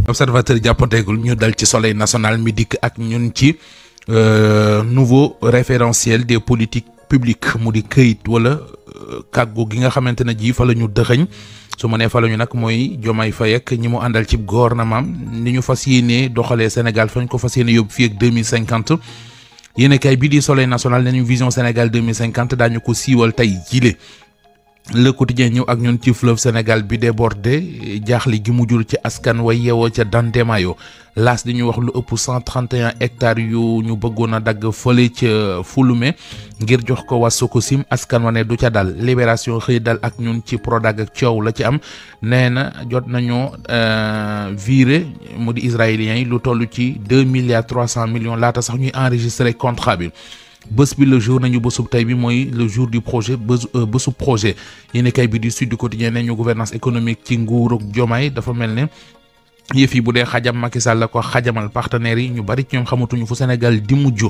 observateur jàppanteegul ñu dal ci soleil national mi dikk ak ñun ci nouveau référentiel des politiques publiques mu di këyit wala kàggu gi nga xamante ne ji fa la ñu dëxëñ su ma nee fa la ñu nag mooy Diomaye Faye ak ñi mu àndal ci gouvernement ni ñu fas yéenee doxalee Sénégal fañ ko fas yéene yóbbu fii ak 2050 yéen kay bii di soleil national ne ñu vision Sénégal 2050 daañu ko siiwal tey jile. Le quotidien ñëw ak ñun ci fleuve Sénégal bi débordé jaaxli gi mu jur ci askan way yeewoo ca Dantemayo laas di ñu wax lu ëpp 131 hectares yu ñu bëggoon a dagg fële ca Fouloumé ngir jox ko waa Sococim askan wa ne du ca dal Libération xëy dal ak ñun ci Prodac ak coow la ci am nee na jot nañoo viré mu di israéliens yi lu toll ci 2 milliards 300 millions laata sax ñuy enregistré contrat bi. bés bi le jour nañu bésub tey bi mooy le jour du projet bésub projet yéen kay bi du Sud du Quotidien ne ñu gouvernance économique ci nguurug Diomaye dafa mel ne yëf yi bu dee xajam Macky Sall la ko xajamal partenaires yi ñu bari ci ñoom xamatuñu fu Sénégal di mujj.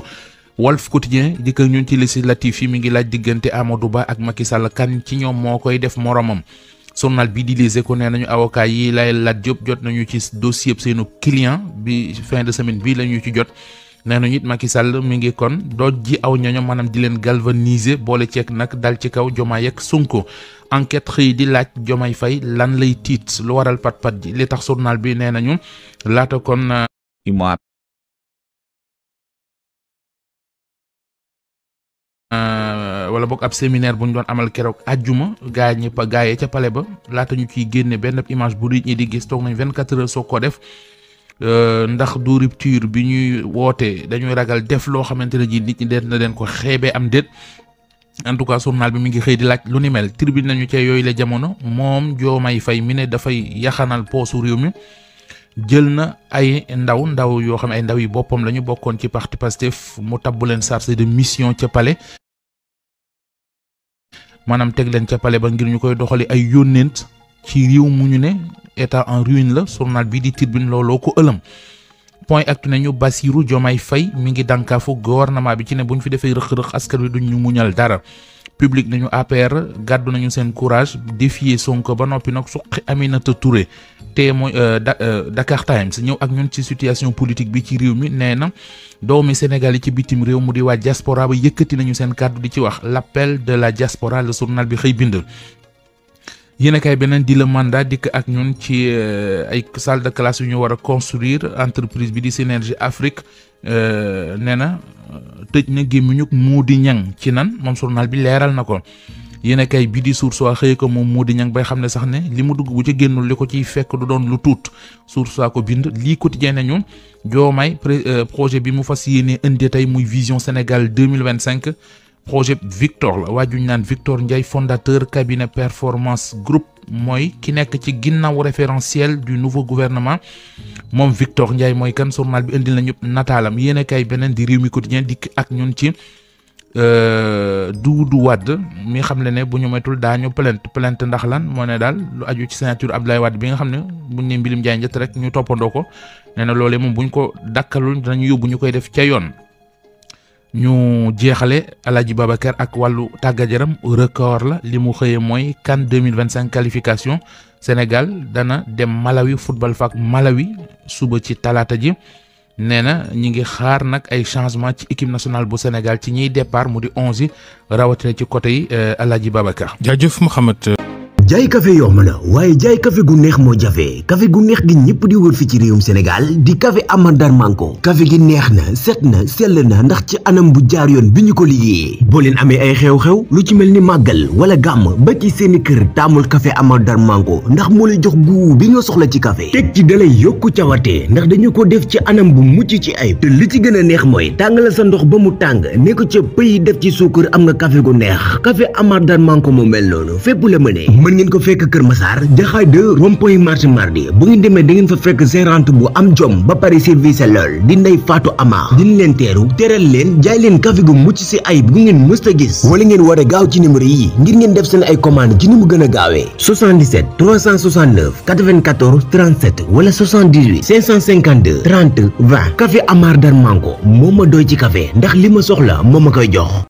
Walf Quotidien di ko ñun ci législatif yi mi ngi laaj diggante Amadou Ba ak Macky Sall kan ci ñoom moo koy def moromam. Journal bi di Les Échos nee nañu avocat yi lay Lat Diop jot nañu ci dossier seenu client bi fin de semaine bi la ñu ci jot. nee nañu it Macky Sall mi ngi kon dooj ji aw ñoño maanaam di leen galvaniser boole ceeg nag dal ci kaw Diomaye ak Sonko enquête xëy di laaj Diomaye Faye lan lay tiit lu waral pat-pat ji li tax journal bi nee nañu laata kon wala boog ab séminaire bu ñu doon amal keroog àjjuma gaayee ca pale ba laata ñu ciy génne benn image bu nit ñi di gis toog nañ 24 heures soo ko def ndax du rupture bi ñuy woote dañuy ragal def loo xamante ne ji nit ñi den na leen ko xeebee am déet en tout cas journal bi mi ngi xëy di laaj lu ni mel tribune nañu ca yooyu la jamono moom Diomaye Faye mi ne dafay yaxanal poosu réew mi jël na ay ndaw yoo xam ne ay ndaw yi boppam la ñu bokkoon ci parti Pastef mu tabbu leen chargé de mission ca palais maanaam teg leen ca palais ba ngir ñu koy doxali ay yónneent ci réew mu ñu ne état en ruine la journal bi di Tribune looloo ko ëlëm point actu nañu Bassirou Diomaye Faye mi ngi dànkaafu gouvernement bi ci ne bu ñu fi defee rëq-rëq askan wi duñ ñu muñal dara public nañu APR gàddu nañu seen courage défier Sonko ba noppi nag suqi Aminata Touré te mooy Dakar Times ñëw ak ñun ci situation politique bi ci réew mi nee na doomi Sénégal yi ci bitim réew mu di waa diaspora ba yëkkati nañu seen kàddu di ci wax l'appel de la diaspora le journal bi xëy bind. yéen a kay beneen di la mandat dikk ak ñun ci ay salle de classe yu ñu war a construire entreprise bi di Synergie Afrique nee na tëj na gémmiñu Mody Niang ci nan moom journal bi leeral na ko yéen a kay bi di Source A xëy ko moom Mody Niang bay xam ne sax ne li mu dugg bu ci génnul li ko ciy fekk du doon lu tuut Source A ko bind lii quotidien nañu Diomaye projet bi mu fas yéene indi tey muy vision Sénégal 2025 projet Victor la waa juñ naan Victor Ndiaye fondateur cabinet performance group mooy ki nekk ci ginnaaw référentiel du nouveau gouvernement moom Victor Ndiaye mooy kan journal bi indil nañu nataalam yéen kay beneen di réew mi quotidien dikk ak ñun ci Doudou Wade mi xam le ne bu ñu metul daañu plainte ndax lan moo ne daal lu aju ci signature Abdoulaye Wade bi nga xam ne buñ ne mbilim jaay njët rek ñu toppandoo ko nee na loolee moom buñ ko dakkalul dinañu yóbbu ñu koy def ca yoon. ñu jeexale Alaaji Babacar ak wàllu tàggat yaram record la li mu xëyee mooy CAN 2025 qualification Sénégal dana dem Malawi football faak Malawi suba ci talaata ji nee na ñi ngi xaar nag ay changement ci équipe nationale bu Sénégal ci ñiy départ mu di 11 yi rawatina ci côté yi Alaaji Babacar. jaajëf Mouhamed. jaay café yomb na waaye jaay café gu neex moo jafe café gu neex gi ñëpp di wër fi ci réewum Sénégal di café Amadar Manko café gi neex na set na sell na ndax ci anam bu jaar yoon bi ñu ko liggéeyee boo leen amee ay xew-xew lu ci mel ni màggal wala gàmm ba ci seeni kër taamul café Amadar Manko ndax moo lay jox guu bi nga soxla ci café teg ci dalay yokku cawate ndax dañu ko def ci anam bu mucc ci ayib te li ci gën a neex mooy tàngalal sa ndox ba mu tàng ne ko ca pëy def ci suukar am nga café gu neex café Amadar Manko moo mel noonu fépp la mënee ngeen ko fekk Kër Massar Jaxaay 2 rond-point marché mardi bu ngeen demee da ngeen fa fekk gérante bu am jom ba pare service lool di Ndey Fatou Ama dina leen teeru teral leen jaay leen café gu mucc si ayib gu ngeen mës a gis wala ngeen war a gaaw ci numéro yi ngir ngeen def seen ay commande ci ni mu gën a gaawee 77 369 94 37 wala 78 552 30 20 café Amadar Manko moo ma doy ci café ndax li ma soxla moo ma koy jox